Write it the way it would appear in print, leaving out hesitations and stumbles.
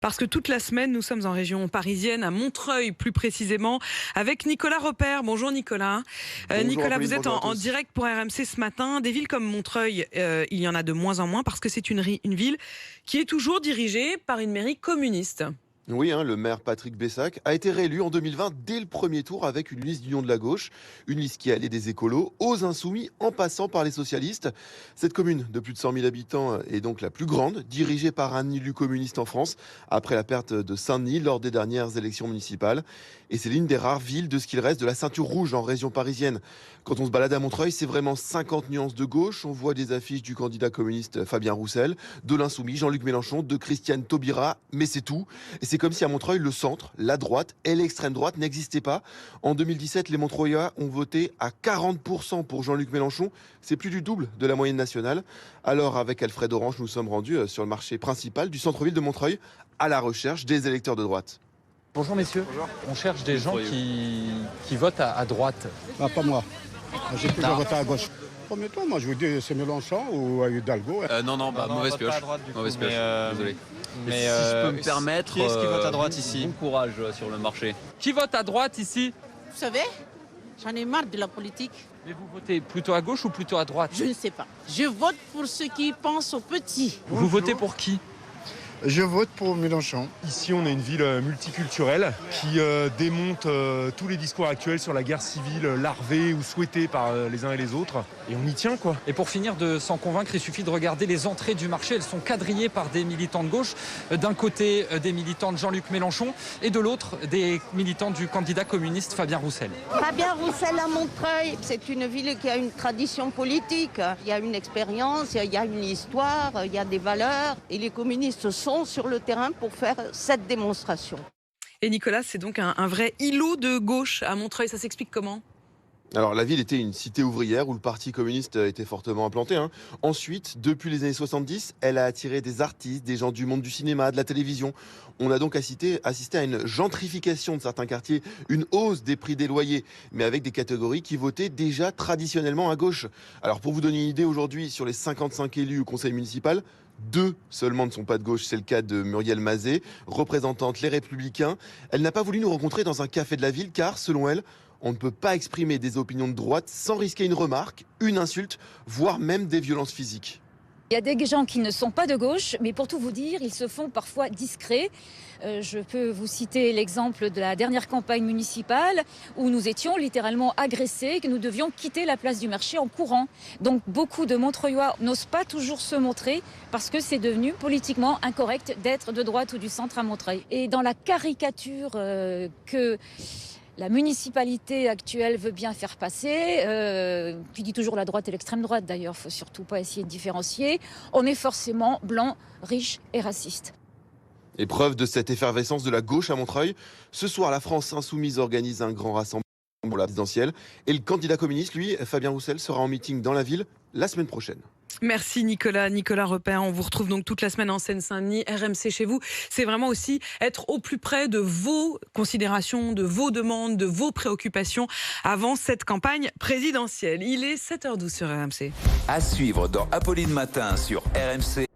Parce que toute la semaine, nous sommes en région parisienne, à Montreuil plus précisément, avec Nicolas Repère. Bonjour Nicolas. Bonjour Nicolas, Apolline, vous êtes bonjour à en tous. direct pour RMC ce matin. Des villes comme Montreuil, il y en a de moins en moins parce que c'est une ville qui est toujours dirigée par une mairie communiste. Oui, le maire Patrick Bessac a été réélu en 2020 dès le premier tour avec une liste d'union de la gauche. Une liste qui allait des écolos aux insoumis en passant par les socialistes. Cette commune de plus de 100 000 habitants est donc la plus grande, dirigée par un élu communiste en France après la perte de Saint-Denis lors des dernières élections municipales. Et c'est l'une des rares villes de ce qu'il reste de la ceinture rouge en région parisienne. Quand on se balade à Montreuil, c'est vraiment 50 nuances de gauche. On voit des affiches du candidat communiste Fabien Roussel, de l'insoumis Jean-Luc Mélenchon, de Christiane Taubira, mais c'est tout. Et c'est comme si à Montreuil, le centre, la droite et l'extrême droite n'existaient pas. En 2017, les Montreuillois ont voté à 40% pour Jean-Luc Mélenchon. C'est plus du double de la moyenne nationale. Alors, avec Alfred Orange, nous sommes rendus sur le marché principal du centre-ville de Montreuil à la recherche des électeurs de droite. Bonjour messieurs, on cherche des gens qui votent à droite. Ah, pas moi. J'ai toujours voté à gauche. Premier tour, moi je vous dis c'est Mélenchon ou Hidalgo. Non, mauvaise pioche. Mauvaise pioche, désolé. Mais si je peux me permettre, qui est-ce qui vote à droite ici? Bon courage sur le marché. Qui vote à droite ici? Vous savez, j'en ai marre de la politique. Mais vous votez plutôt à gauche ou plutôt à droite? Je ne sais pas. Je vote pour ceux qui pensent aux petits. Vous votez pour qui? Je vote pour Mélenchon. Ici, on est une ville multiculturelle qui démonte tous les discours actuels sur la guerre civile larvée ou souhaitée par les uns et les autres. Et on y tient, quoi. Et pour finir de s'en convaincre, il suffit de regarder les entrées du marché. Elles sont quadrillées par des militants de gauche. D'un côté, des militants de Jean-Luc Mélenchon et de l'autre, des militants du candidat communiste Fabien Roussel. Fabien Roussel à Montreuil, c'est une ville qui a une tradition politique. Il y a une expérience, il y a une histoire, il y a des valeurs. Et les communistes sont sur le terrain pour faire cette démonstration. Et Nicolas, c'est donc un vrai îlot de gauche à Montreuil. Ça s'explique comment ? Alors, la ville était une cité ouvrière où le parti communiste était fortement implanté. Ensuite, depuis les années 70, elle a attiré des artistes, des gens du monde du cinéma, de la télévision. On a donc assisté à une gentrification de certains quartiers, une hausse des prix des loyers, mais avec des catégories qui votaient déjà traditionnellement à gauche. Alors, pour vous donner une idée, aujourd'hui, sur les 55 élus au conseil municipal, 2 seulement ne sont pas de gauche. C'est le cas de Muriel Mazet, représentante Les Républicains. Elle n'a pas voulu nous rencontrer dans un café de la ville car, selon elle, on ne peut pas exprimer des opinions de droite sans risquer une remarque, une insulte, voire même des violences physiques. Il y a des gens qui ne sont pas de gauche, mais pour tout vous dire, ils se font parfois discrets. Je peux vous citer l'exemple de la dernière campagne municipale où nous étions littéralement agressés, que nous devions quitter la place du marché en courant. Donc beaucoup de Montreuillois n'osent pas toujours se montrer parce que c'est devenu politiquement incorrect d'être de droite ou du centre à Montreuil. Et dans la caricature que la municipalité actuelle veut bien faire passer, qui dit toujours la droite et l'extrême droite d'ailleurs, il ne faut surtout pas essayer de différencier, on est forcément blanc, riche et raciste. Et preuve de cette effervescence de la gauche à Montreuil, ce soir la France insoumise organise un grand rassemblement pour la présidentielle. Et le candidat communiste, lui, Fabien Roussel, sera en meeting dans la ville la semaine prochaine. Merci Nicolas Repère. On vous retrouve donc toute la semaine en Seine-Saint-Denis, RMC chez vous. C'est vraiment aussi être au plus près de vos considérations, de vos demandes, de vos préoccupations avant cette campagne présidentielle. Il est 7h12 sur RMC. À suivre dans Apolline Matin sur RMC.